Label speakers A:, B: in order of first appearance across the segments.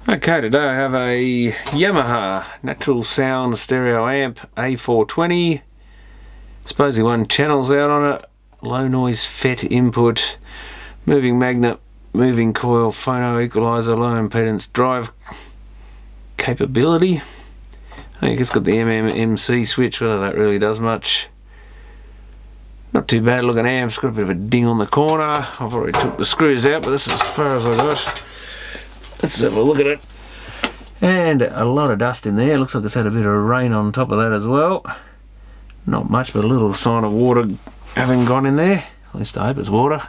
A: Okay, today I have a Yamaha natural sound stereo amp A420. Supposedly one channel's out on it. Low noise FET input, moving magnet, moving coil, phono equalizer, low impedance drive capability. I think it's got the MMMC switch, whether that really does much. Not too bad looking amp. It's got a bit of a ding on the corner. I've already took the screws out, but this is as far as I got. Let's have a look at it. And a lot of dust in there. Looks like it's had a bit of rain on top of that as well. Not much, but a little sign of water having gone in there. At least I hope it's water.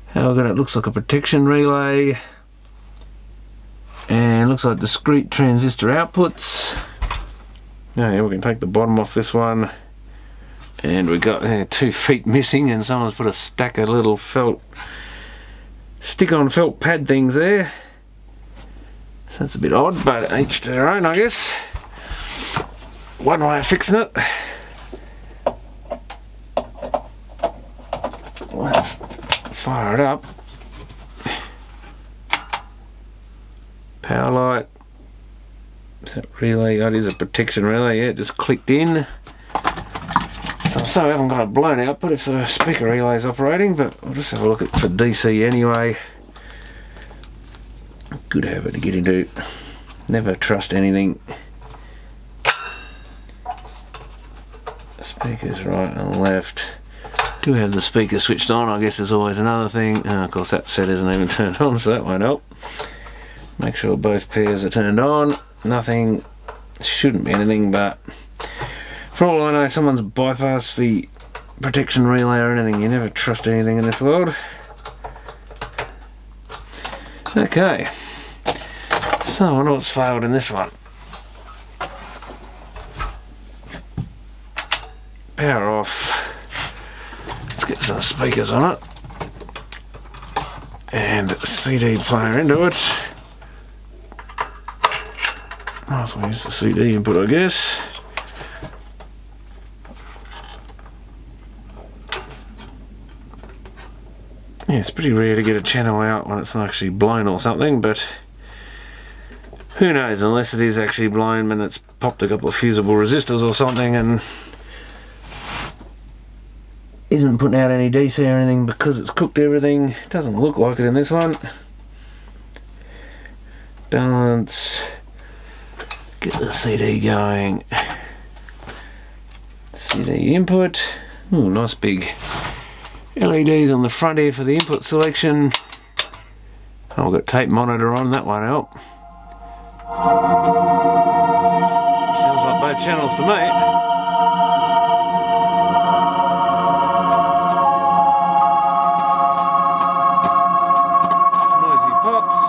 A: However, it looks like a protection relay. And looks like discrete transistor outputs. Now, yeah, we can take the bottom off this one. And we got 2 feet missing, and someone's put a stack of little felt stick-on felt pad things there. So that's a bit odd, but each to their own, I guess. One way of fixing it. Let's fire it up. Power light. Is that relay? Oh, it is a protection relay. Yeah, it just clicked in. So I haven't got it blown out, but if the speaker relay is operating, but we'll just have a look at for DC anyway. Good habit to get into. Never trust anything. The speaker's right and left. Do have the speaker switched on, I guess there's always another thing. Of course that set isn't even turned on, so that won't help. Make sure both pairs are turned on. Nothing, shouldn't be anything, but for all I know, someone's bypassed the protection relay or anything. You never trust anything in this world. Okay, so I wonder what's failed in this one. Power off. Let's get some speakers on it. And CD player into it. Might as well use the CD input, I guess. Yeah, it's pretty rare to get a channel out when it's not actually blown or something, but who knows, unless it is actually blown and it's popped a couple of fusible resistors or something and isn't putting out any DC or anything because it's cooked everything. It doesn't look like it in this one. Balance. Get the CD going. CD input. Ooh, nice big LEDs on the front here for the input selection. Oh, we've got tape monitor on, that won't help. Sounds like both channels to me. Noisy pots.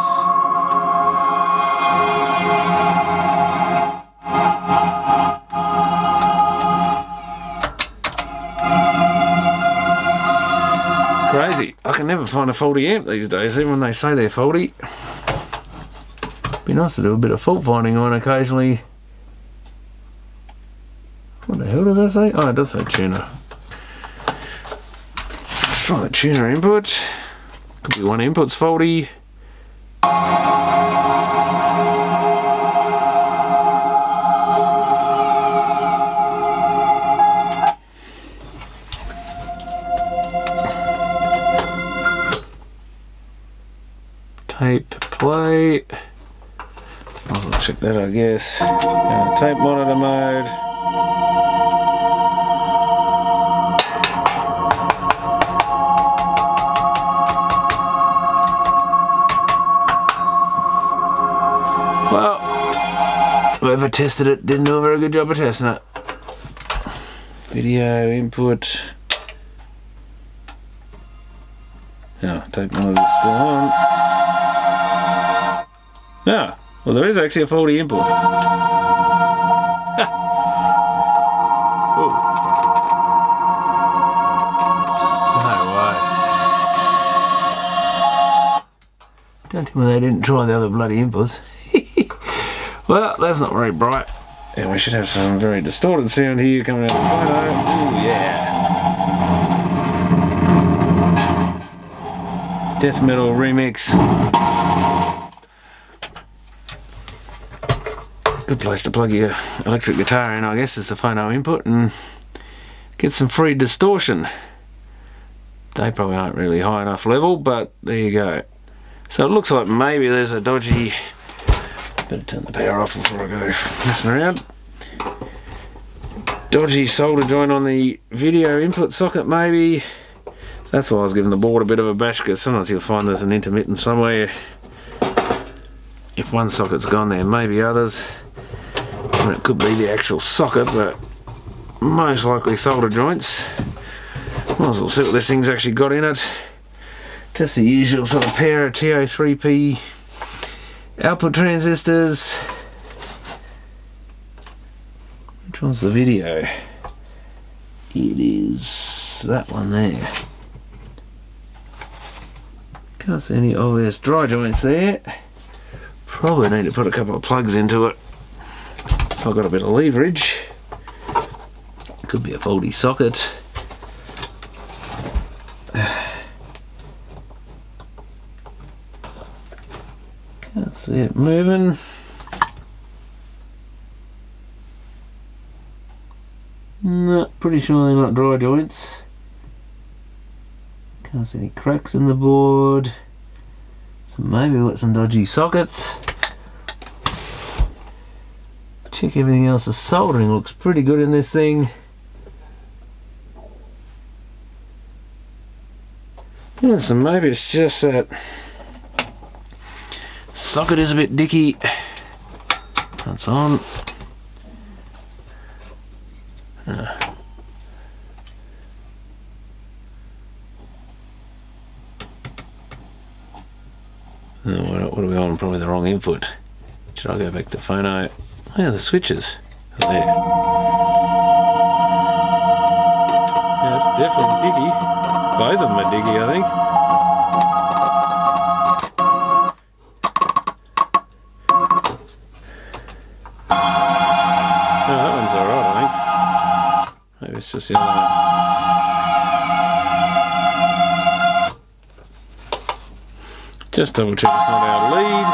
A: Crazy. I can never find a faulty amp these days, even when they say they're faulty. Be nice to do a bit of fault finding on occasionally. What the hell does that say? Oh, it does say tuner. Let's try the tuner input. Could be one input's faulty. Tape play. Might as well check that, I guess. Tape monitor mode. Well, whoever tested it didn't do a very good job of testing it. Video input. Yeah, tape monitor's still on. Ah, well, there is actually a faulty input. No way. Don't tell me they didn't try the other bloody inputs. Well, that's not very bright. And we should have some very distorted sound here coming out of the phono. Ooh, yeah. Death metal remix. Good place to plug your electric guitar in, I guess, is the phono input, and get some free distortion. They probably aren't really high enough level, but there you go. So it looks like maybe there's a dodgy... Better turn the power off before I go messing around. Dodgy solder joint on the video input socket, maybe. That's why I was giving the board a bit of a bash, because sometimes you'll find there's an intermittent somewhere. If one socket's gone there, maybe others. And it could be the actual socket, but most likely solder joints. Might as well see what this thing's actually got in it. Just the usual sort of pair of TO3P output transistors. Which one's the video? It is that one there. Can't see any obvious dry joints there. Probably need to put a couple of plugs into it. So I've got a bit of leverage. Could be a faulty socket. Can't see it moving. No, pretty sure they're not dry joints. Can't see any cracks in the board. So maybe we've got some dodgy sockets. Check everything else. The soldering looks pretty good in this thing. Yeah, so maybe it's just that socket is a bit dicky. That's on. What are we on? Probably the wrong input. Should I go back to phono? Oh yeah, the switches are there. Yeah, it's definitely diggy. Both of them are diggy, I think. No, that one's alright, I think. Maybe it's just the other one. Just double check it's not our lead.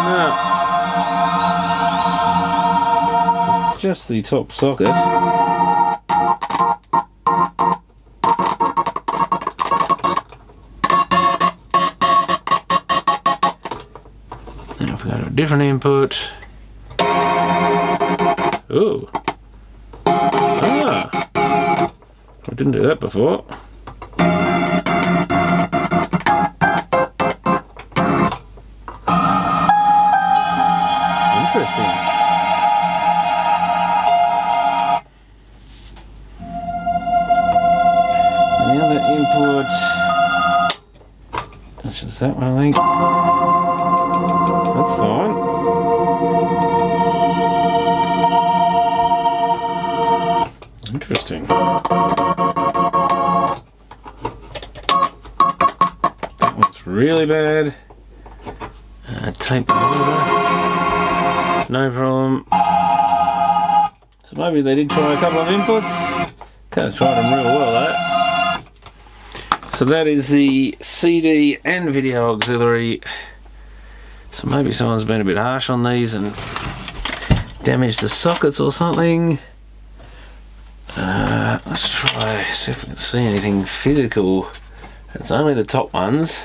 A: No. This is just the top socket. Then if we go to a different input. Ooh. Ah. I didn't do that before. Interesting. And the other input, that's just that one, I think. That's fine. Interesting. That one's really bad. Tape the motor. No problem. So maybe they did try a couple of inputs. Kind of tried them real well though. So that is the CD and video auxiliary. So maybe someone's been a bit harsh on these and damaged the sockets or something. Let's try, see if we can see anything physical. It's only the top ones.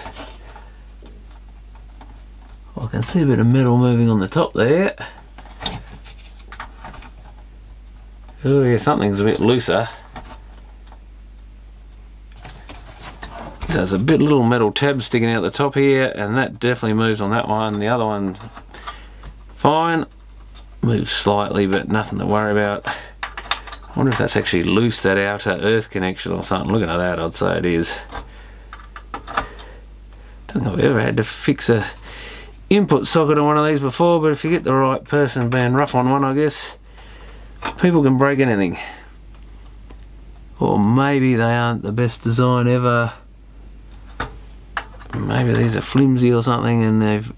A: I can see a bit of metal moving on the top there. Oh yeah, something's a bit looser. So there's a bit little metal tab sticking out the top here, and that definitely moves on that one. The other one, fine. Moves slightly, but nothing to worry about. I wonder if that's actually loose, that outer earth connection or something. Looking at that, I'd say it is. Don't think I've ever had to fix a input socket on one of these before, but if you get the right person being rough on one, I guess people can break anything. Or maybe they aren't the best design ever. Maybe these are flimsy or something, and they've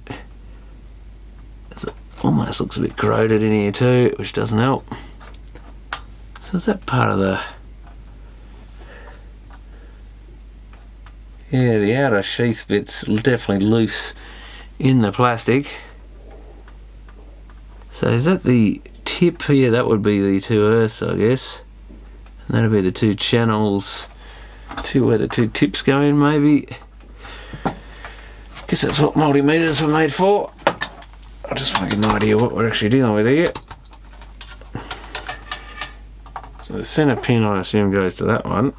A: almost looks a bit corroded in here too, which doesn't help. So is that part of the, yeah, the outer sheath bit's definitely loose in the plastic. So is that the tip here? That would be the two earths, I guess. And that'll be the two channels, where the two tips go in, maybe. Guess that's what multimeters are made for. I'll just make an idea what we're actually dealing with here. So the centre pin, I assume, goes to that one.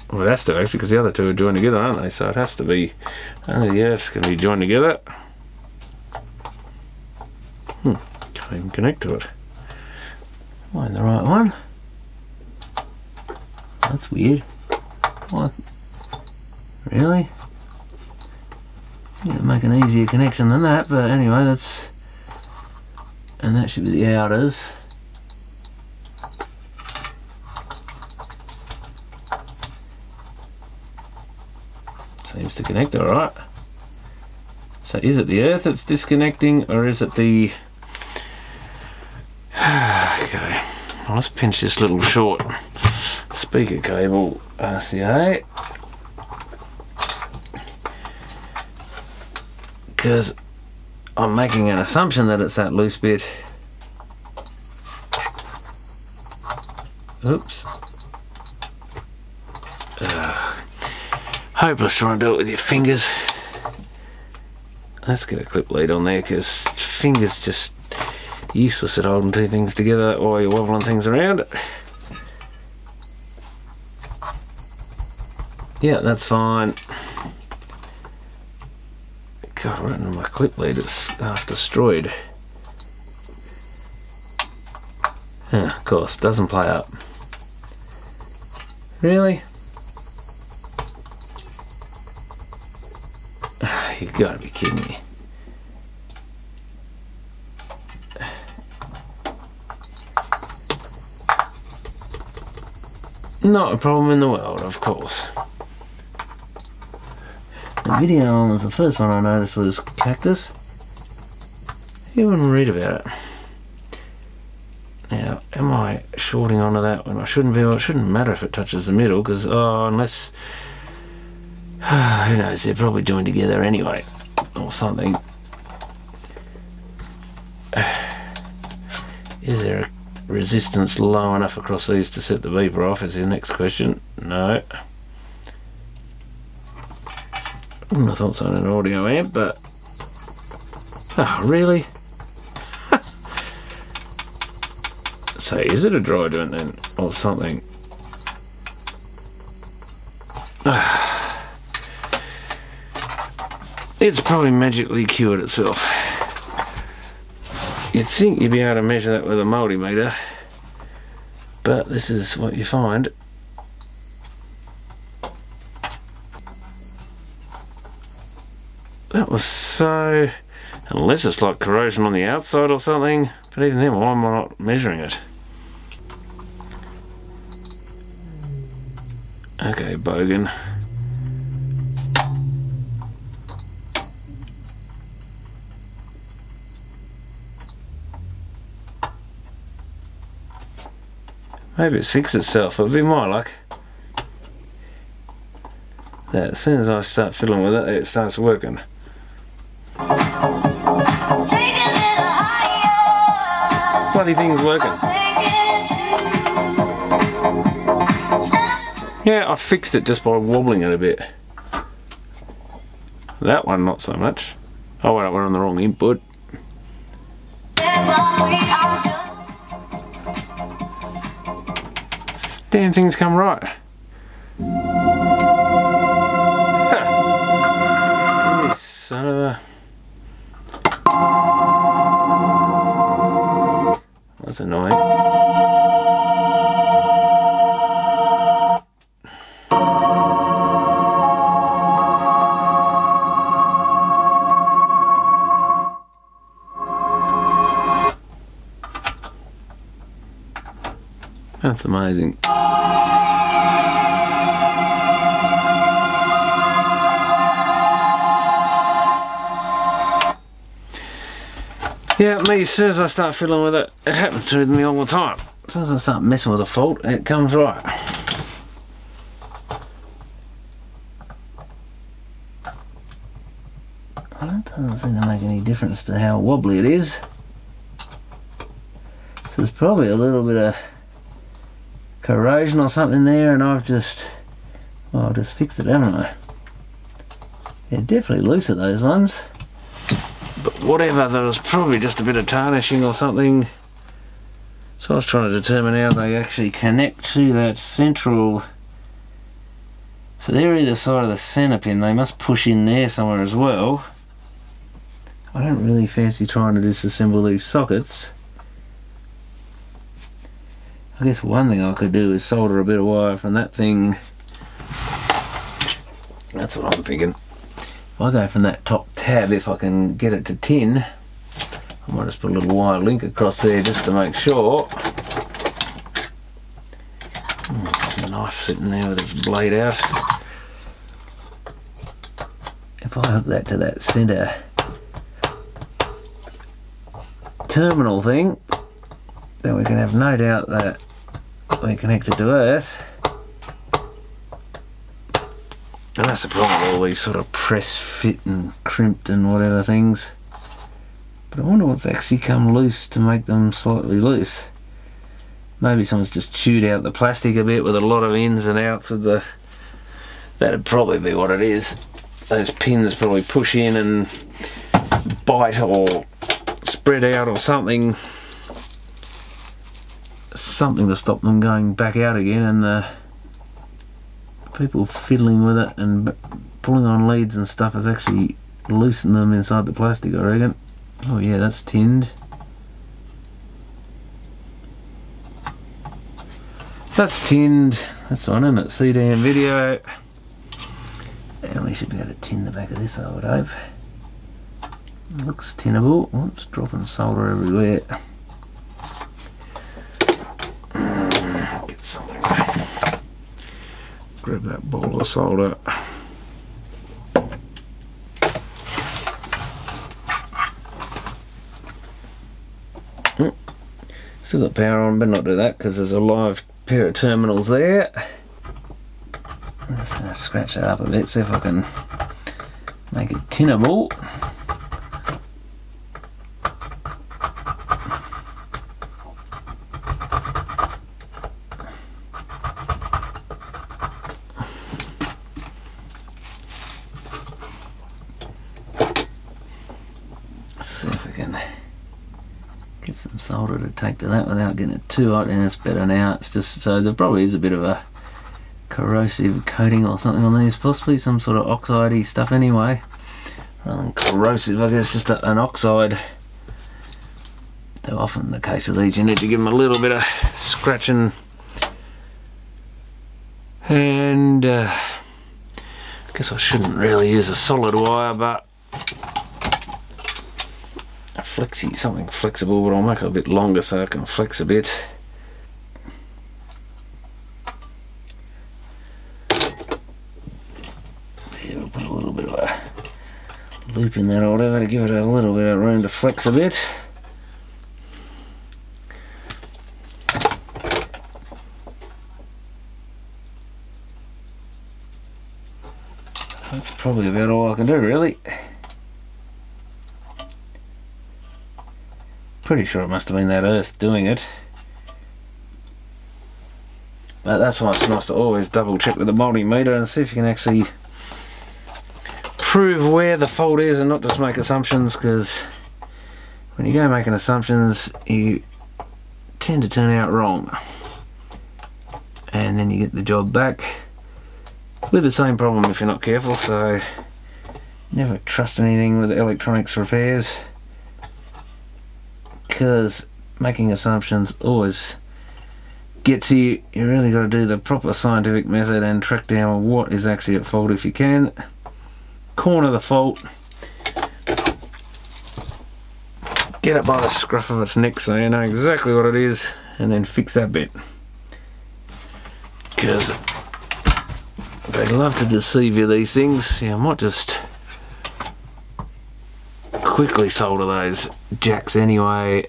A: Well, it has to actually, because the other two are joined together, aren't they? So it has to be, only the earths can be joined together. Can't even connect to it. Am I in the right one? That's weird. What? Really? Yeah, make an easier connection than that, but anyway, that's... And that should be the outers. Seems to connect alright. So is it the earth that's disconnecting, or is it the... Okay, let's pinch this little short speaker cable RCA, because I'm making an assumption that it's that loose bit. Oops. Hopeless trying to do it with your fingers. Let's get a clip lead on there, because fingers just useless at holding two things together while you're wobbling things around. Yeah, that's fine. God, I don't know, my clip lead is half destroyed. Of course, doesn't play up. Really? You've got to be kidding me. Not a problem in the world, of course. The video was the first one I noticed was cactus. You wouldn't read about it. Now, am I shorting onto that when I shouldn't be? Well, it shouldn't matter if it touches the middle, because, unless... who knows, they're probably joined together anyway, or something. Is there a resistance low enough across these to set the beeper off, is the next question. No. Wouldn't have thought so in an audio amp, but... Oh, really? So is it a dry joint then, or something? It's probably magically cured itself. You'd think you'd be able to measure that with a multimeter, but this is what you find. That was so... Unless it's like corrosion on the outside or something, but even then, why am I not measuring it? Okay, bogan. Maybe it's fixed itself. It'll be my luck. That as soon as I start fiddling with it, it starts working. Bloody thing's working. Yeah, I fixed it just by wobbling it a bit. That one, not so much. Oh, wait, we're on the wrong input. Damn things come right. Huh. Son of a... That's annoying. That's amazing. Yeah, me, as soon as I start fiddling with it, it happens to me all the time. As soon as I start messing with a fault, it comes right. Well, that doesn't seem to make any difference to how wobbly it is. So there's probably a little bit of corrosion or something there, and I've just, well, I've just fixed it, haven't I? Yeah, definitely looser, those ones. But whatever, there was probably just a bit of tarnishing or something. So I was trying to determine how they actually connect to that central. So they're either side of the centre pin, they must push in there somewhere as well. I don't really fancy trying to disassemble these sockets. I guess one thing I could do is solder a bit of wire from that thing. That's what I'm thinking. If I go from that top tab, if I can get it to tin, I might just put a little wire link across there just to make sure. The knife sitting there with its blade out. If I hook that to that centre terminal thing, then we can have no doubt that we're connected to earth. And that's the problem with all these sort of press fit and crimped and whatever things. But I wonder what's actually come loose to make them slightly loose. Maybe someone's just chewed out the plastic a bit with a lot of ins and outs with the... That'd probably be what it is. Those pins probably push in and bite or spread out or something. Something to stop them going back out again, and the people fiddling with it and pulling on leads and stuff has actually loosened them inside the plastic, I reckon. Oh yeah, that's tinned. That's tinned. That's on, isn't it? CD and video. And we should be able to tin the back of this, I would hope. Looks tinnable. Oops, dropping solder everywhere. Get something. Grab that ball of solder. Still got power on, but not do that because there's a live pair of terminals there. I'm just going to scratch that up a bit, see if I can make it tinnable. See if we can get some solder to take to that without getting it too hot, and it's better now. It's just, so there probably is a bit of a corrosive coating or something on these, possibly some sort of oxide-y stuff anyway. Rather than corrosive, I guess just an oxide. Though often the case with these, you need to give them a little bit of scratching. And I guess I shouldn't really use a solid wire, but a flexi, something flexible, but I'll make it a bit longer so I can flex a bit. Yeah, we'll put a little bit of a loop in that or whatever to give it a little bit of room to flex a bit. That's probably about all I can do, really. Pretty sure it must have been that earth doing it. But that's why it's nice to always double check with the multimeter and see if you can actually prove where the fault is and not just make assumptions, because when you go making assumptions you tend to turn out wrong. And then you get the job back with the same problem if you're not careful, so never trust anything with electronics repairs, because making assumptions always gets you. You really got to do the proper scientific method and track down what is actually at fault if you can. Corner the fault, get it by the scruff of its neck so you know exactly what it is, and then fix that bit, because they love to deceive you, these things. Yeah, I might just quickly solder those jacks anyway.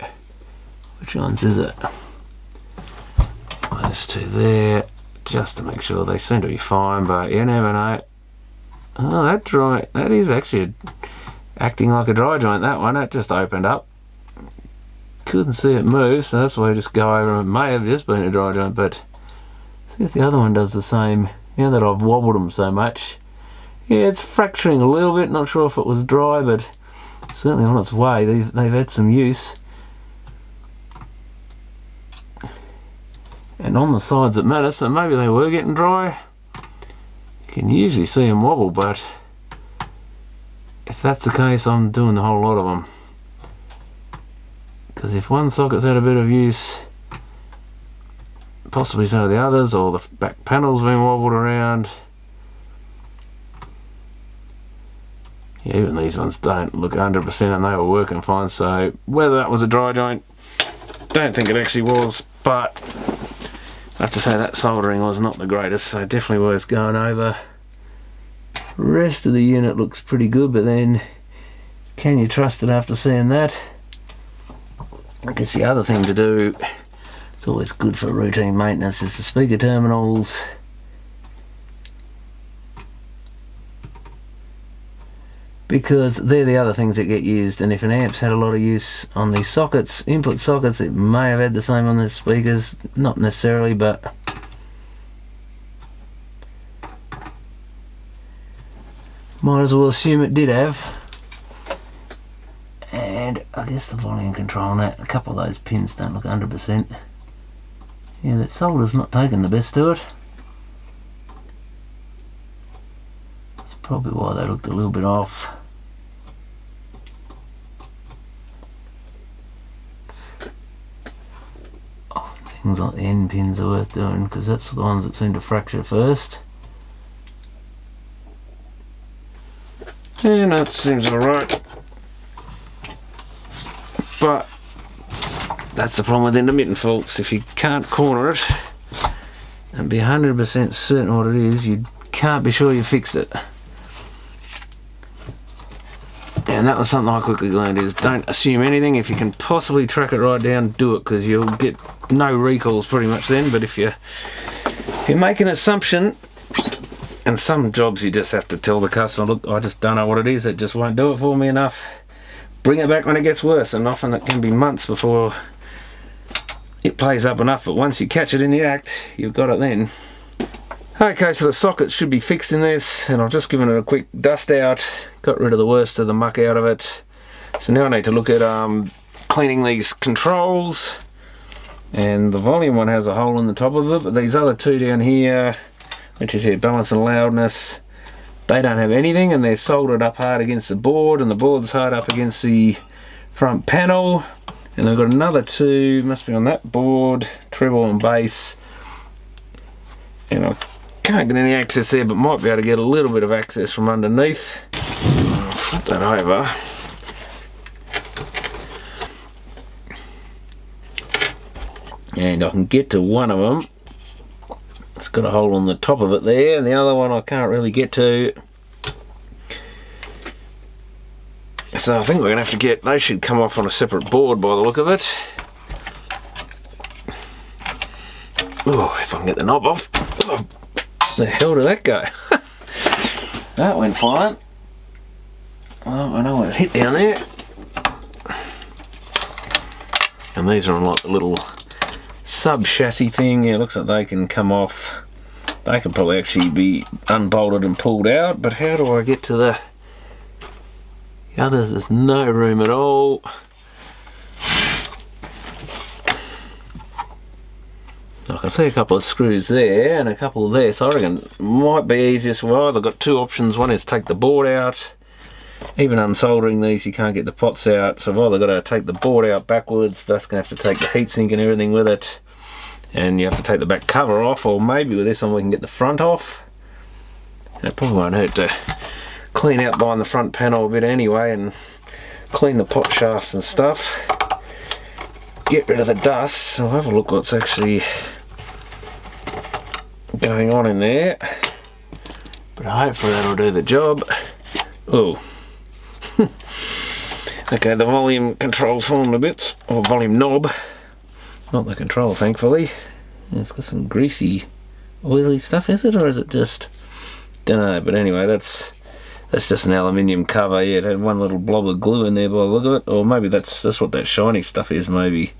A: Which ones is it? Those two there, just to make sure. They seem to be fine, but you never know. Oh, that's right. That is actually acting like a dry joint, that one. It just opened up. Couldn't see it move, so that's why I just go over. It may have just been a dry joint, but see if the other one does the same. Now that I've wobbled them so much. Yeah, it's fracturing a little bit. Not sure if it was dry, but certainly on its way. They've had some use. And on the sides it matters, so maybe they were getting dry. You can usually see them wobble, but if that's the case, I'm doing the whole lot of them. Because if one socket's had a bit of use, possibly some of the others, or the back panel's been wobbled around. Yeah, even these ones don't look 100% and they were working fine, so whether that was a dry joint, don't think it actually was, but I have to say that soldering was not the greatest, so definitely worth going over. Rest of the unit looks pretty good, but then can you trust it after seeing that? I guess the other thing to do, it's always good for routine maintenance, is the speaker terminals. Because they're the other things that get used, and if an amp's had a lot of use on these sockets, input sockets, it may have had the same on the speakers. Not necessarily, but might as well assume it did have. And I guess the volume control on that, a couple of those pins don't look 100%. Yeah, that solder's not taking the best to it. That's probably why they looked a little bit off. Oh, things like the end pins are worth doing, because that's the ones that seem to fracture first. And that seems alright. But that's the problem with intermittent faults. If you can't corner it and be 100% certain what it is, you can't be sure you fixed it. And that was something I quickly learned, is don't assume anything. If you can possibly track it right down, do it, because you'll get no recalls pretty much then. But if you make an assumption, and some jobs you just have to tell the customer, look, I just don't know what it is, it just won't do it for me enough. Bring it back when it gets worse, and often it can be months before it plays up enough, but once you catch it in the act, you've got it then. Okay, so the socket should be fixed in this, and I've just given it a quick dust out, got rid of the worst of the muck out of it. So now I need to look at cleaning these controls, and the volume one has a hole in the top of it, but these other two down here, which is here, balance and loudness, they don't have anything, and they're soldered up hard against the board, and the board's hard up against the front panel. And I've got another two, must be on that board, treble and bass. And I can't get any access there, but might be able to get a little bit of access from underneath. So I'll flip that over. And I can get to one of them. It's got a hole on the top of it there, and the other one I can't really get to. So I think we're going to have to get, they should come off on a separate board by the look of it. Oh, if I can get the knob off. Oh, the hell did that go? That went fine. Oh, I know what it hit down there. And these are on like the little sub chassis thing. Yeah, it looks like they can come off. They can probably actually be unbolted and pulled out, but how do I get to the others? There's no room at all. I can see a couple of screws there and a couple there, so I reckon it might be easiest. Well, I've got two options. One is take the board out. Even unsoldering these, you can't get the pots out, so I've either got to take the board out backwards. That's going to have to take the heatsink and everything with it, and you have to take the back cover off, or maybe with this one we can get the front off. It probably won't hurt to clean out behind the front panel a bit anyway, and clean the pot shafts and stuff. Get rid of the dust. So I'll have a look what's actually going on in there, but hopefully that'll do the job. Oh. Okay, the volume control's fallen a bit, or volume knob, not the control thankfully. It's got some greasy oily stuff, is it, or is it just, don't know, but anyway, that's That's just an aluminium cover. Yeah, it had one little blob of glue in there by the look of it. Or maybe that's what that shiny stuff is, maybe.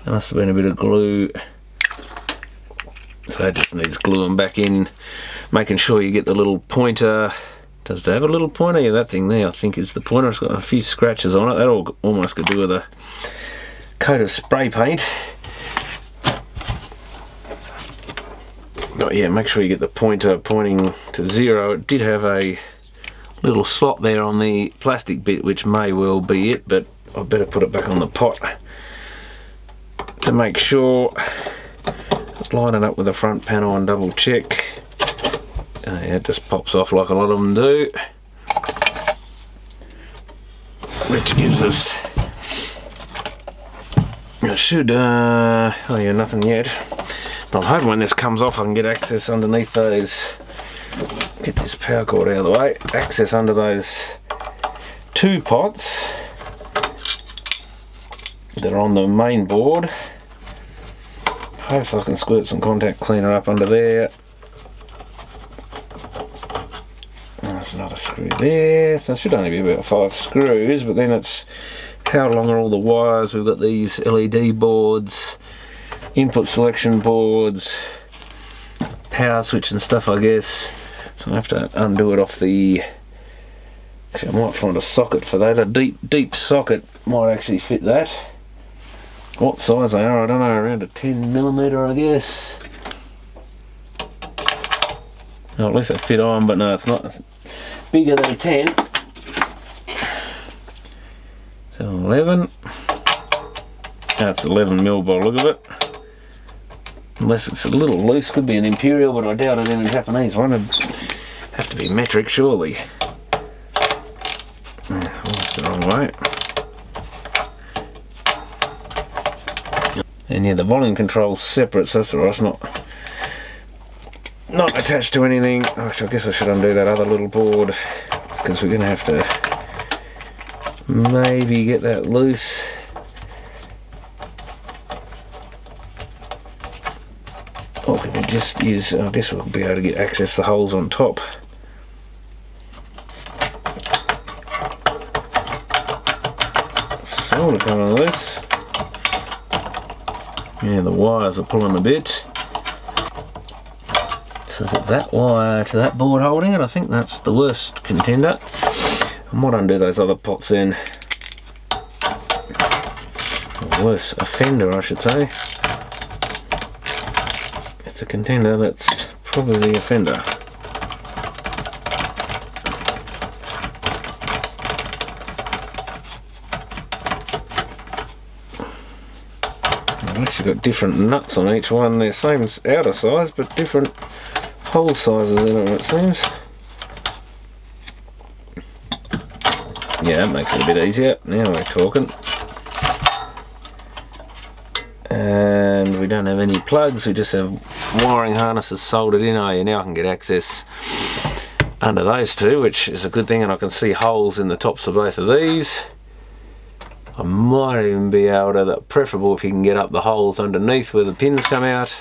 A: There must have been a bit of glue. So it just needs gluing back in. Making sure you get the little pointer. Does it have a little pointer? Yeah, that thing there I think is the pointer. It's got a few scratches on it. That all almost could do with a coat of spray paint. But yeah, make sure you get the pointer pointing to 0. It did have a little slot there on the plastic bit, which may well be it, but I better put it back on the pot to make sure. Line it up with the front panel and double check. Yeah, it just pops off like a lot of them do, which gives us, I should, oh yeah, nothing yet. But I'm hoping when this comes off I can get access underneath those, get this power cord out of the way, access under those 2 pots that are on the main board. Hopefully I can squirt some contact cleaner up under there. There's another screw there, so it should only be about 5 screws, but then it's how long are all the wires. We've got these LED boards, input selection boards, power switch and stuff, I guess. So I have to undo it off the, actually I might find a socket for that. A deep socket might actually fit that. What size they are, I don't know, around a 10mm I guess. Oh, at least they fit on, but no, it's not bigger than 10. So 11. That's 11mm by the look of it. Unless it's a little loose, could be an imperial, but I doubt it in a Japanese one. It'd have to be metric, surely. Oh, that's the wrong way. And yeah, the volume control's separate, so that's alright, it's not attached to anything. Actually, I guess I should undo that other little board, because we're going to have to maybe get that loose. Or can we just use, I guess we'll be able to get access to the holes on top. Sort of coming loose. Yeah, the wires are pulling a bit. So is it that wire to that board holding it? I think that's the worst contender. I might undo those other pots in. Or worse offender, I should say. It's a contender that's probably the offender. I've actually got different nuts on each one. They're same outer size, but different hole sizes in them, it seems. Yeah, that makes it a bit easier. Now we're talking. And we don't have any plugs, we just have wiring harnesses soldered in. Oh yeah, now I can get access under those two, which is a good thing, and I can see holes in the tops of both of these. I might even be able to, that's preferable if you can get up the holes underneath where the pins come out.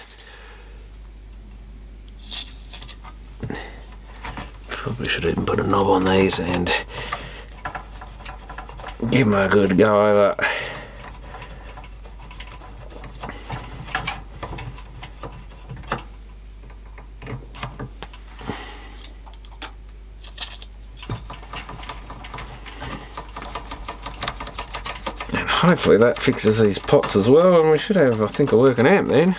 A: Probably should even put a knob on these and give them a good go over. Hopefully that fixes these pots as well, and we should have, I think, a working amp then.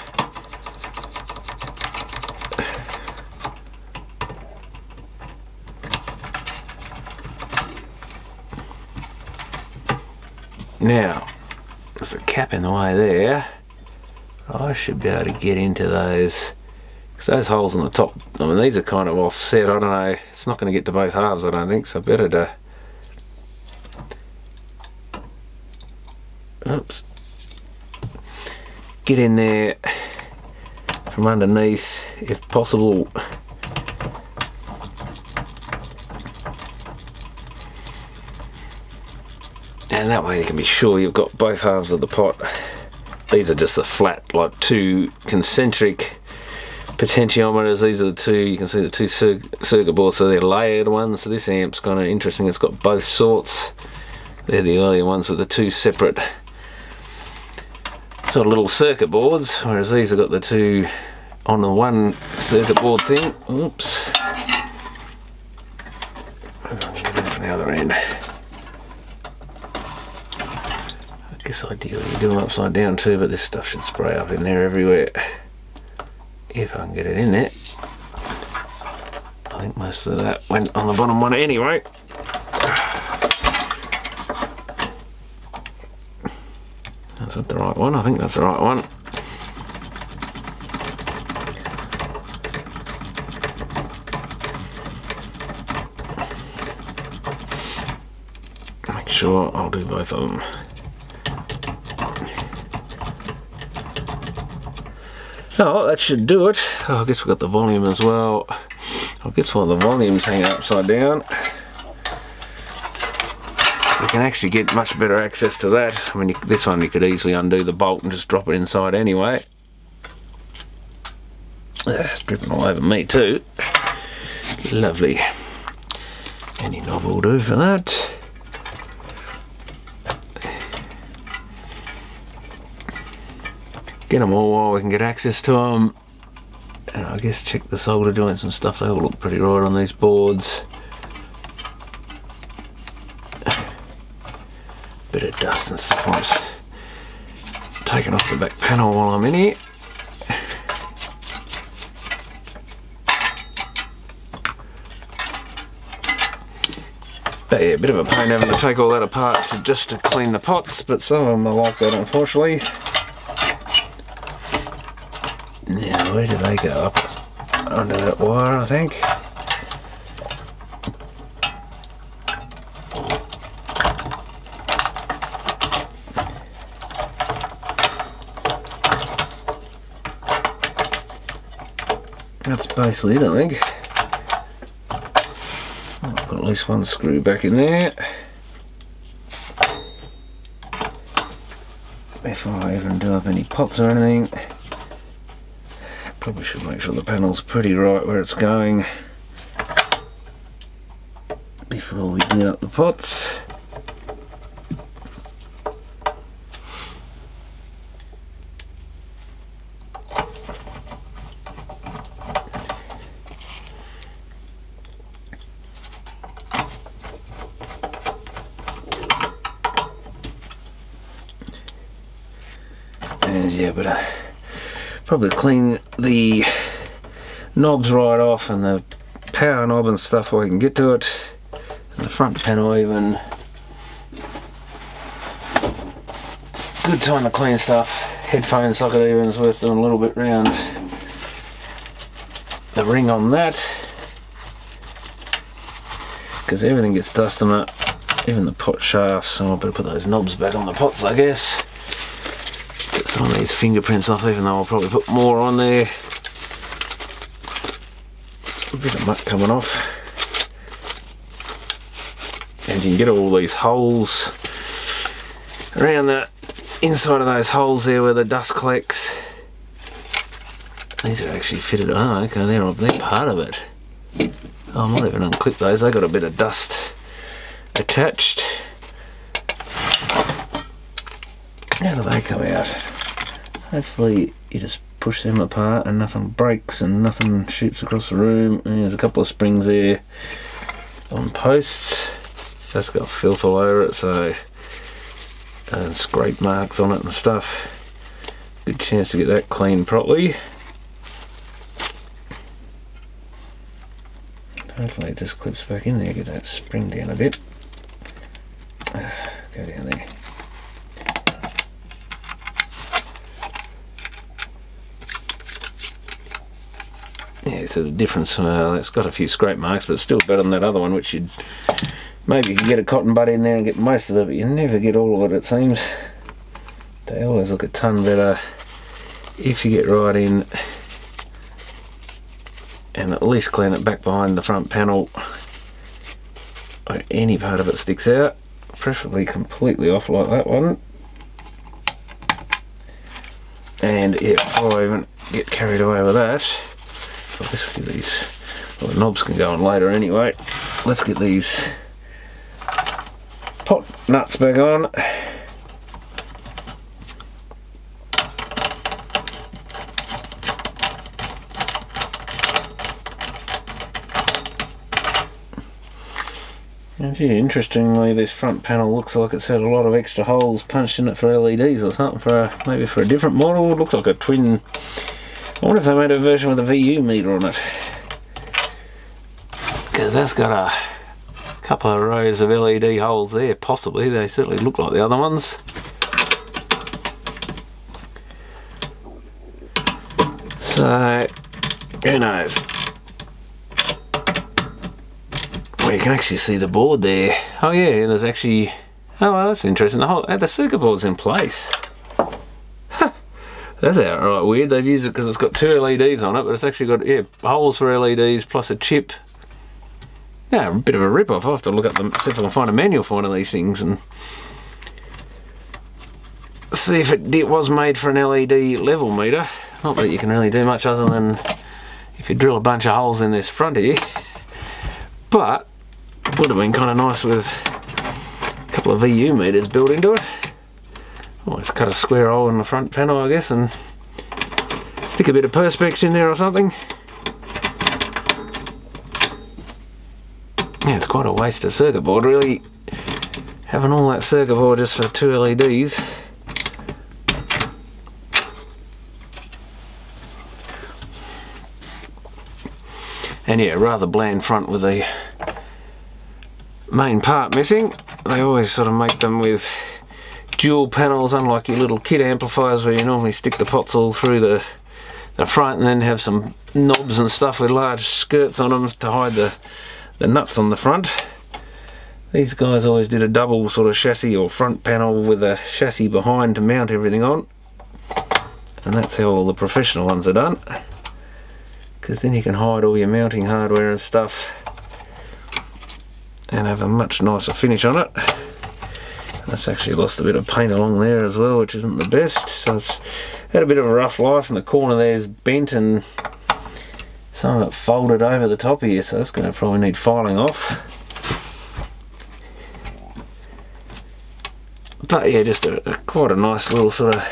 A: Now, there's a cap in the way there. I should be able to get into those, because those holes on the top, I mean, these are kind of offset. I don't know, it's not going to get to both halves, I don't think, so better to, oops, get in there from underneath if possible. And that way you can be sure you've got both halves of the pot. These are just the flat, like two concentric potentiometers. These are the two, you can see the two circuit boards, so they're layered ones. So this amp's kind of interesting, it's got both sorts. They're the earlier ones with the two separate sort of little circuit boards, whereas these have got the two on the one circuit board thing. Oops. Get the other end. I guess ideally you do them upside down too, but this stuff should spray up in there everywhere. If I can get it in there. I think most of that went on the bottom one anyway. Is that the right one? I think that's the right one. Make sure I'll do both of them. Oh, that should do it. Oh, I guess we've got the volume as well. I guess while the volume's hanging upside down, we can actually get much better access to that. I mean, this one you could easily undo the bolt and just drop it inside anyway. It's dripping all over me too. Lovely. Any knob will do for that. Get them all while we can get access to them. And I guess check the solder joints and stuff, they all look pretty right on these boards. Bit of dust and stuff once taken off the back panel while I'm in here. But yeah, a bit of a pain having to take all that apart just to clean the pots, but some of them are like that unfortunately. Now, where do they go? Up under that wire, I think. That's basically it, I think. I've got at least one screw back in there. Before I even do up any pots or anything. Probably should make sure the panel's pretty right where it's going before we do up the pots. And yeah, but probably clean the knobs right off and the power knob and stuff before I can get to it, and the front panel even. Good time to clean stuff. Headphone socket even is worth doing a little bit round the ring on that, because everything gets dust on it, even the pot shafts. So I better put those knobs back on the pots, I guess. Get some of these fingerprints off, even though I'll probably put more on there. A bit of muck coming off. And you can get all these holes around the inside of those holes there where the dust collects. These are actually fitted. Oh, okay, they're part of it. Oh, I might even unclip those. They got a bit of dust attached. How do they come out? Hopefully you just push them apart and nothing breaks and nothing shoots across the room. And there's a couple of springs there on posts. That's got filth all over it, so, and scrape marks on it and stuff. Good chance to get that cleaned properly. Hopefully it just clips back in there. Get that spring down a bit. Go down there. Yeah, so the difference, it's got a few scrape marks, but it's still better than that other one, which you'd maybe you can get a cotton bud in there and get most of it, but you never get all of it, it seems. They always look a ton better if you get right in and at least clean it back behind the front panel, or any part of it sticks out, preferably completely off like that one. And yeah, before I even get carried away with that, let's get these, well, the knobs can go on later anyway. Let's get these pot nuts back on. And yeah, interestingly, this front panel looks like it's had a lot of extra holes punched in it for LEDs or something, for maybe for a different model. It looks like a twin. I wonder if they made a version with a VU meter on it, because that's got a couple of rows of LED holes there. Possibly, they certainly look like the other ones. So, who knows? You can actually see the board there. Oh yeah, and there's actually, oh well, that's interesting. The circuit board's in place. Huh. That's outright weird. They've used it because it's got two LEDs on it, but it's actually got, yeah, holes for LEDs plus a chip. Yeah, a bit of a rip-off. I'll have to look up see if I can find a manual for one of these things and see if it was made for an LED level meter. Not that you can really do much other than if you drill a bunch of holes in this front here. But would have been kind of nice with a couple of VU meters built into it. Always cut a square hole in the front panel, I guess, and stick a bit of perspex in there or something. Yeah, it's quite a waste of circuit board, really, having all that circuit board just for two LEDs. And yeah, rather bland front with the main part missing. They always sort of make them with dual panels, unlike your little kit amplifiers where you normally stick the pots all through the front and then have some knobs and stuff with large skirts on them to hide the nuts on the front. These guys always did a double sort of chassis or front panel with a chassis behind to mount everything on, and that's how all the professional ones are done, because then you can hide all your mounting hardware and stuff and have a much nicer finish on it. That's actually lost a bit of paint along there as well, which isn't the best, so it's had a bit of a rough life, and the corner there's bent and some of it folded over the top here, so that's going to probably need filing off. But yeah, just quite a nice little sort of,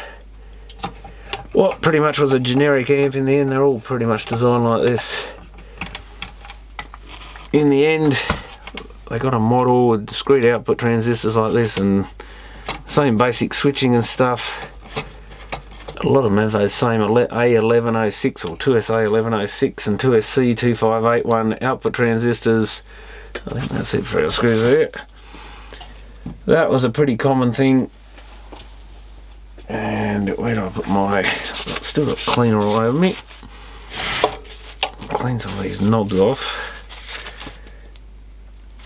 A: what pretty much was a generic amp in the end. They're all pretty much designed like this. In the end, they got a model with discrete output transistors like this and same basic switching and stuff. A lot of them have those same A1106 or 2SA1106 and 2SC2581 output transistors. I think that's it for our screws there. That was a pretty common thing. And where do I put my, I've still got cleaner all over me. Clean some of these knobs off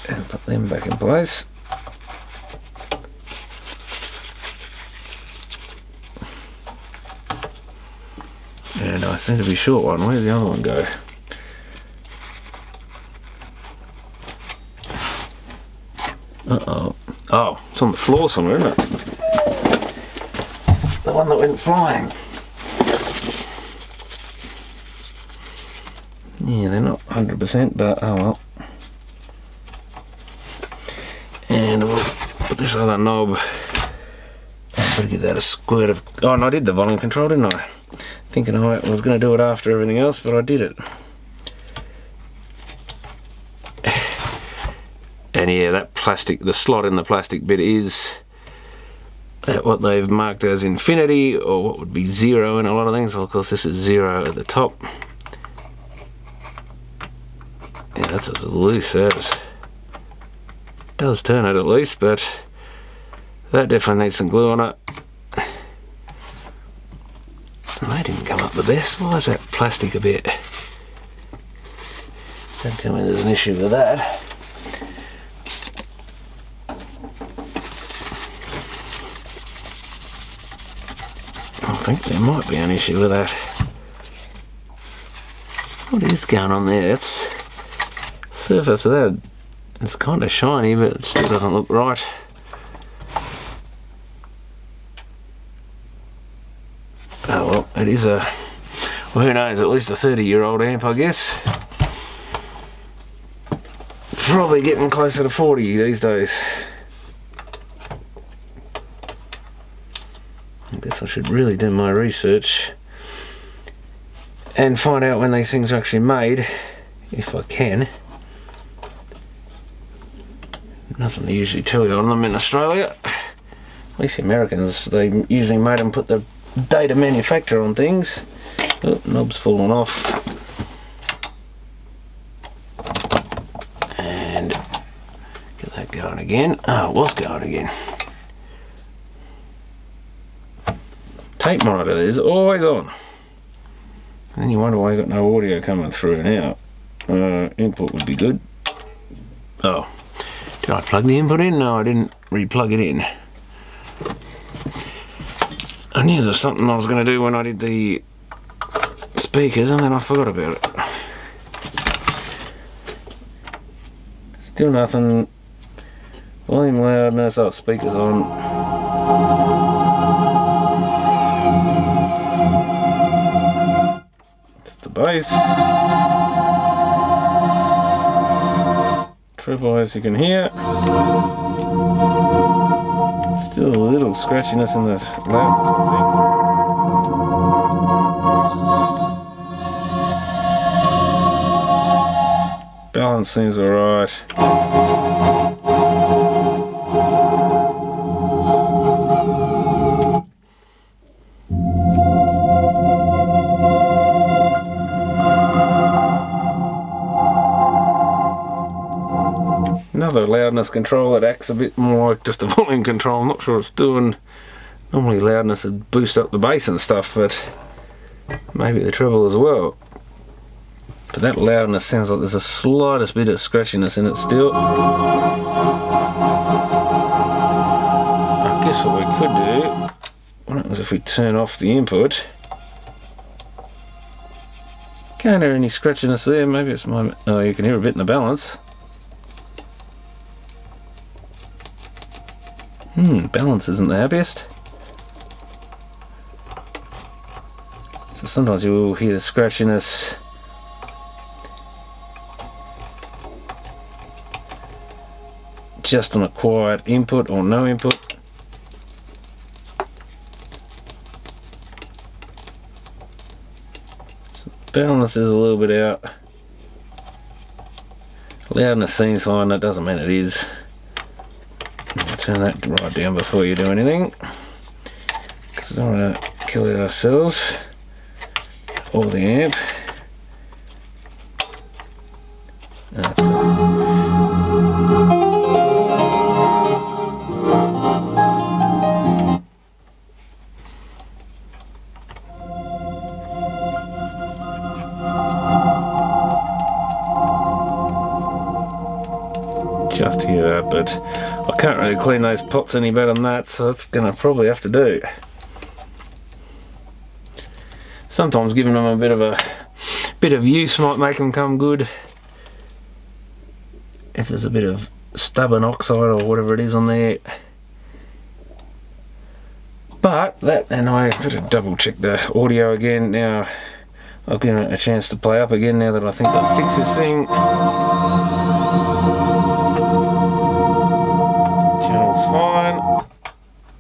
A: and put them back in place. And I seem to be short one. Where'd the other one go? Uh-oh. Oh, it's on the floor somewhere, isn't it? The one that went flying. Yeah, they're not 100%, but oh well. And we'll put this other knob. I better give that a squirt of. Oh, and I did the volume control, didn't I? Thinking I was going to do it after everything else, but I did it. And yeah, that plastic, the slot in the plastic bit is what they've marked as infinity, or what would be 0 in a lot of things. Well, of course, this is 0 at the top. Yeah, that's as loose as. Does turn it at least, but that definitely needs some glue on it. And they didn't come up the best. Why is that plastic a bit? Don't tell me there's an issue with that. I think there might be an issue with that. What is going on there? It's surface of that. It's kind of shiny, but it still doesn't look right. Oh well, it is a. Well, who knows, at least a 30-year-old amp, I guess. Probably getting closer to 40 these days. I guess I should really do my research and find out when these things are actually made, if I can. Nothing to usually tell you on them in Australia. At least the Americans, they usually made them put the date of manufacture on things. Oh, knob's fallen off. And get that going again. Oh, it was going again. Tape monitor is always on. And then you wonder why you got no audio coming through now. Input would be good. Oh, did I plug the input in? No, I didn't re-plug it in. I knew there was something I was going to do when I did the speakers, and then I forgot about it. Still nothing. Volume loudness. Oh, speakers on. Bass, treble, as you can hear. Still a little scratchiness in the loudness, I think. Balance seems alright. Another loudness control that acts a bit more like just a volume control. I'm not sure what it's doing. Normally loudness would boost up the bass and stuff, but maybe the treble as well. But that loudness sounds like there's the slightest bit of scratchiness in it still. I guess what we could do, what happens if we turn off the input? Can't hear any scratchiness there. Maybe it's my... oh, you can hear a bit in the balance. Balance isn't the happiest. So sometimes you will hear the scratchiness. Just on a quiet input or no input. So balance is a little bit out. Loudness seems fine, that doesn't mean it is. Turn that right down before you do anything, because I don't want to kill ourselves or the amp. Just hear that, but I can't really clean those pots any better than that, so that's gonna probably have to do. Sometimes giving them a bit of use might make them come good. If there's a bit of stubborn oxide or whatever it is on there. But that, and I better double check the audio again now. I'll give it a chance to play up again now that I think I've fixed this thing. Channel's fine.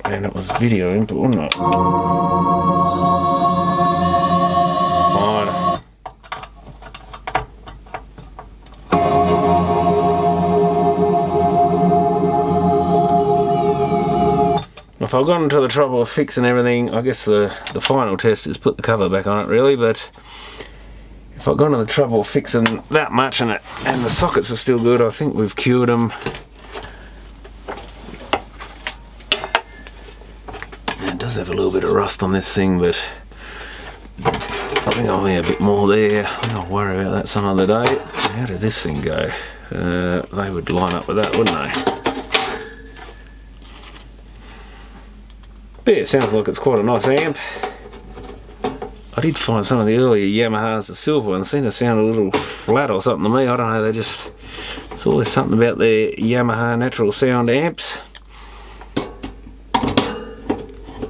A: And it was video input, wasn't it? Fine. If I've gone into the trouble of fixing everything, I guess the final test is put the cover back on it really, but if I've gone to the trouble of fixing that much and the sockets are still good, I think we've cured them. It does have a little bit of rust on this thing, but I think I'll be a bit more there. I think I'll worry about that some other day. How did this thing go? They would line up with that, wouldn't they? But yeah, it sounds like it's quite a nice amp. I did find some of the earlier Yamahas, the silver ones, seem to sound a little flat or something to me. I don't know, it's always something about the Yamaha natural sound amps.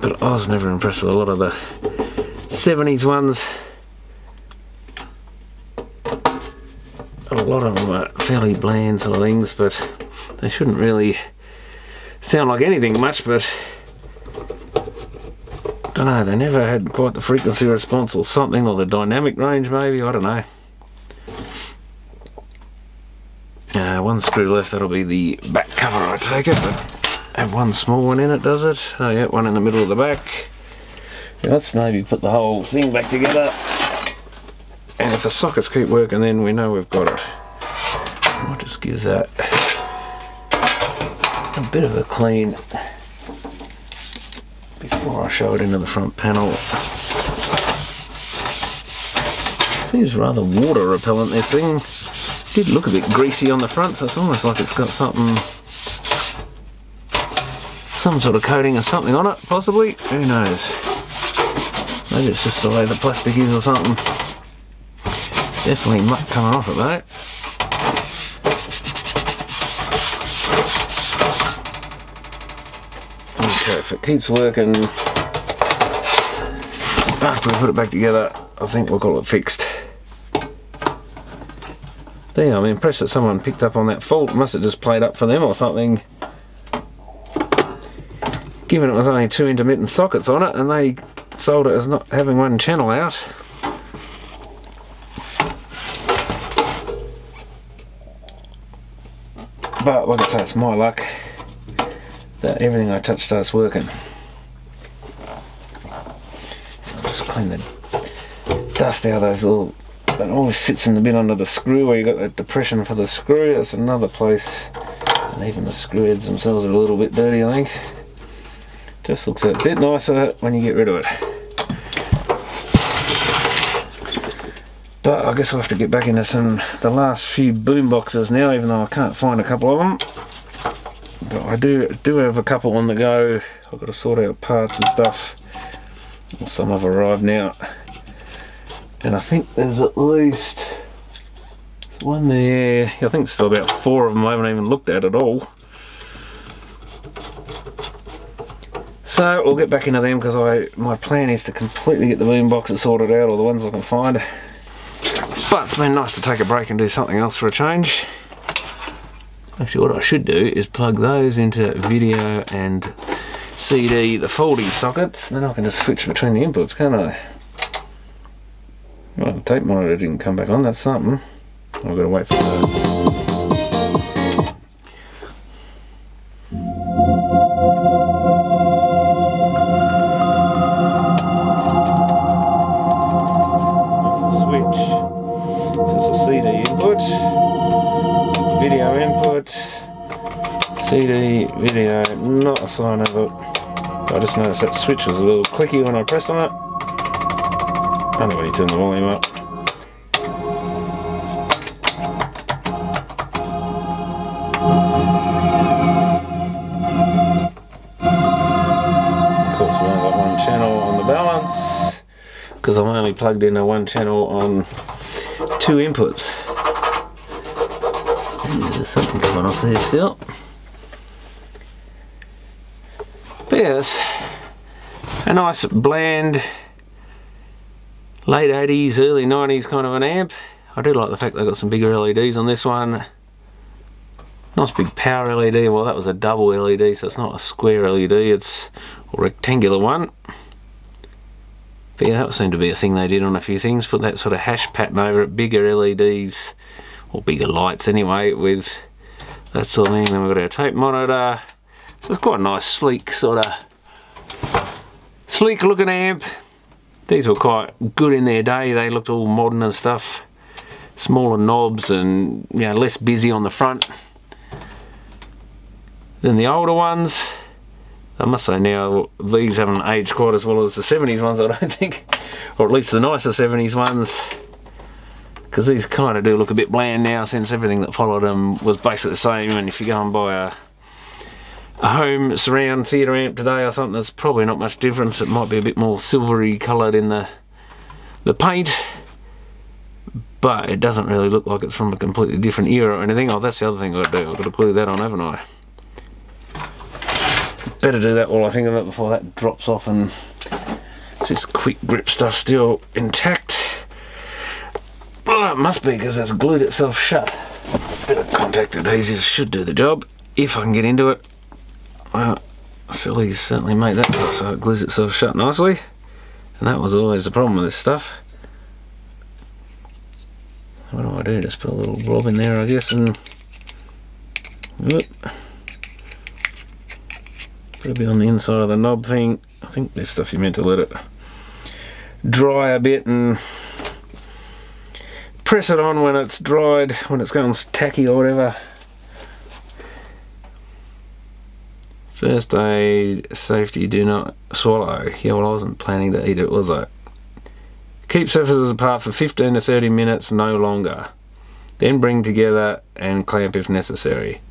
A: But I was never impressed with a lot of the 70s ones. lot of them are fairly bland sort of things, but they shouldn't really sound like anything much, but I don't know, they never had quite the frequency response or something, or the dynamic range maybe, I don't know. One screw left, that'll be the back cover I take it, but have one small one in it, does it? Oh yeah, one in the middle of the back. Yeah, let's maybe put the whole thing back together, and if the sockets keep working then we know we've got it. I'll just give that a bit of a clean before I show it into the front panel. Seems rather water repellent, this thing. Did look a bit greasy on the front, so it's almost like it's got something, some sort of coating or something on it, possibly. Who knows? Maybe it's just the way the plastic is or something. Definitely muck coming off it though. Okay, if it keeps working after we put it back together, I think we'll call it fixed. There, I'm impressed that someone picked up on that fault. Must have just played up for them or something. Given it was only 2 intermittent sockets on it, and they sold it as not having one channel out. But like I say, it's my luck that everything I touch starts working. I'll just clean the dust out of those little, that always sits in the bit under the screw where you got that depression for the screw. That's another place, and even the screw heads themselves are a little bit dirty, I think. Just looks a bit nicer when you get rid of it. But I guess I'll have to get back into the last few boom boxes now, even though I can't find a couple of them. But I do have a couple on the go. I've got to sort out parts and stuff. Well, some have arrived now. And I think there's at least one there. I think still about 4 of them I haven't even looked at all. So we'll get back into them because my plan is to completely get the boom boxes sorted out, or the ones I can find. But it's been nice to take a break and do something else for a change. Actually, what I should do is plug those into video and CD, the faulty sockets. Then I can just switch between the inputs, can't I? Well, the tape monitor didn't come back on, that's something. I've got to wait for that. CD, video, not a sign of it. I just noticed that switch was a little clicky when I pressed on it. Only when you turn the volume up. Of course, we only got one channel on the balance because I'm only plugged in a one channel on 2 inputs. There's something coming off there still. But yeah, it's a nice bland late 80s, early 90s kind of an amp. I do like the fact they've got some bigger LEDs on this one. Nice big power LED. Well, that was a double LED, so it's not a square LED, it's a rectangular one. But yeah, that seemed to be a thing they did on a few things. Put that sort of hash pattern over it, bigger LEDs, or bigger lights anyway, with that sort of thing. Then we've got our tape monitor. So it's quite a nice, sleek looking amp. These were quite good in their day. They looked all modern and stuff. Smaller knobs and, you know, less busy on the front than the older ones. I must say now, these haven't aged quite as well as the 70s ones, I don't think. Or at least the nicer 70s ones. Because these kind of do look a bit bland now, since everything that followed them was basically the same. And if you go and buy a home surround theatre amp today or something, there's probably not much difference. It might be a bit more silvery coloured in the paint, but it doesn't really look like it's from a completely different era or anything. Oh, that's the other thing I've got to do. I've got to glue that on, haven't I? Better do that while I think of it before that drops off and it's this quick grip stuff still intact. But it must be because it's glued itself shut. A bit of contact adhesive should do the job if I can get into it. Well, Silly's certainly made that stuff so it glues itself shut nicely, and that was always the problem with this stuff. What do I do? Just put a little blob in there, I guess, and whoop. Put a bit on the inside of the knob thing. I think this stuff you're meant to let it dry a bit and press it on when it's dried, when it's going tacky or whatever. First aid, safety, do not swallow. Yeah, well, I wasn't planning to eat it, was I? Keep surfaces apart for 15 to 30 minutes, no longer. Then bring together and clamp if necessary.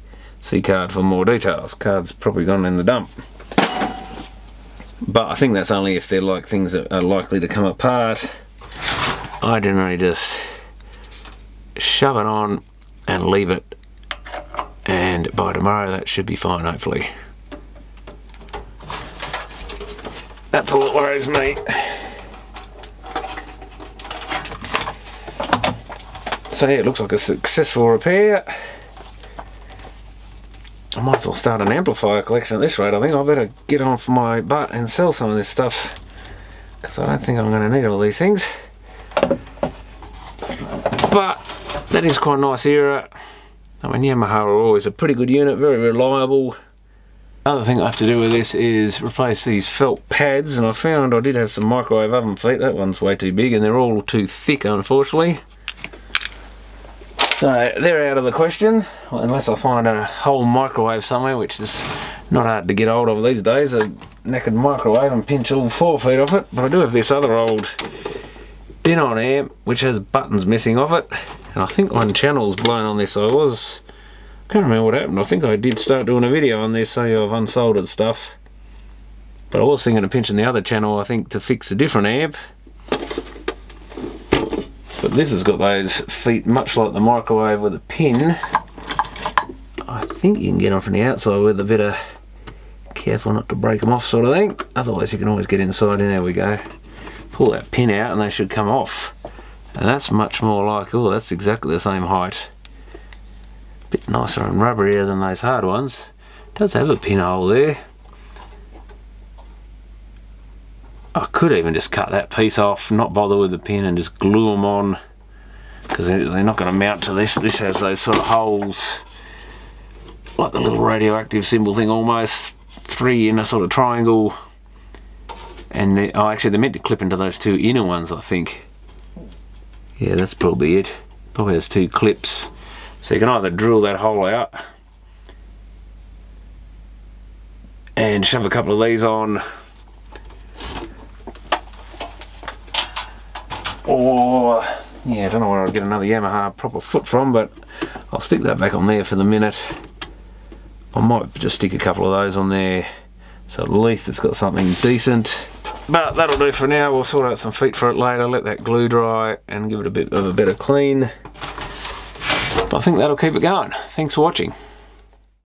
A: See card for more details. Card's probably gone in the dump. But I think that's only if they're like things that are likely to come apart. I generally just shove it on and leave it, and by tomorrow that should be fine, hopefully. That's all that worries me. So yeah, it looks like a successful repair. I might as well start an amplifier collection at this rate. I think I better get on for my butt and sell some of this stuff, because I don't think I'm going to need all these things. But that is quite a nice era. I mean, Yamaha are always a pretty good unit, very reliable. Other thing I have to do with this is replace these felt pads, and I found I did have some microwave oven feet. That one's way too big and they're all too thick, unfortunately. So they're out of the question, unless I find a whole microwave somewhere, which is not hard to get hold of these days, a knackered microwave, and pinch all 4 feet off it. But I do have this other old Denon amp which has buttons missing off it, and I think one channel's blown on this. Can't remember what happened. I think I did start doing a video on this, so I've unsoldered stuff. But I was thinking of pinching the other channel, I think, to fix a different amp. But this has got those feet much like the microwave with a pin. I think you can get on from the outside with a bit of careful not to break them off sort of thing. Otherwise you can always get inside, and there we go. Pull that pin out and they should come off. And that's much more like, oh, that's exactly the same height. Bit nicer and rubberier than those hard ones. It does have a pinhole there. I could even just cut that piece off, not bother with the pin, and just glue them on, because they're not going to mount to this. This has those sort of holes, like the little radioactive symbol thing almost, 3 in a sort of triangle, and oh, actually they're meant to clip into those 2 inner ones, I think. Yeah, that's probably it. Probably has 2 clips. So you can either drill that hole out and shove a couple of these on, or yeah, I don't know where I'll get another Yamaha proper foot from, but I'll stick that back on there for the minute. I might just stick a couple of those on there, so at least it's got something decent. But that'll do for now. We'll sort out some feet for it later, let that glue dry and give it a bit of a better clean. I think that'll keep it going. Thanks for watching.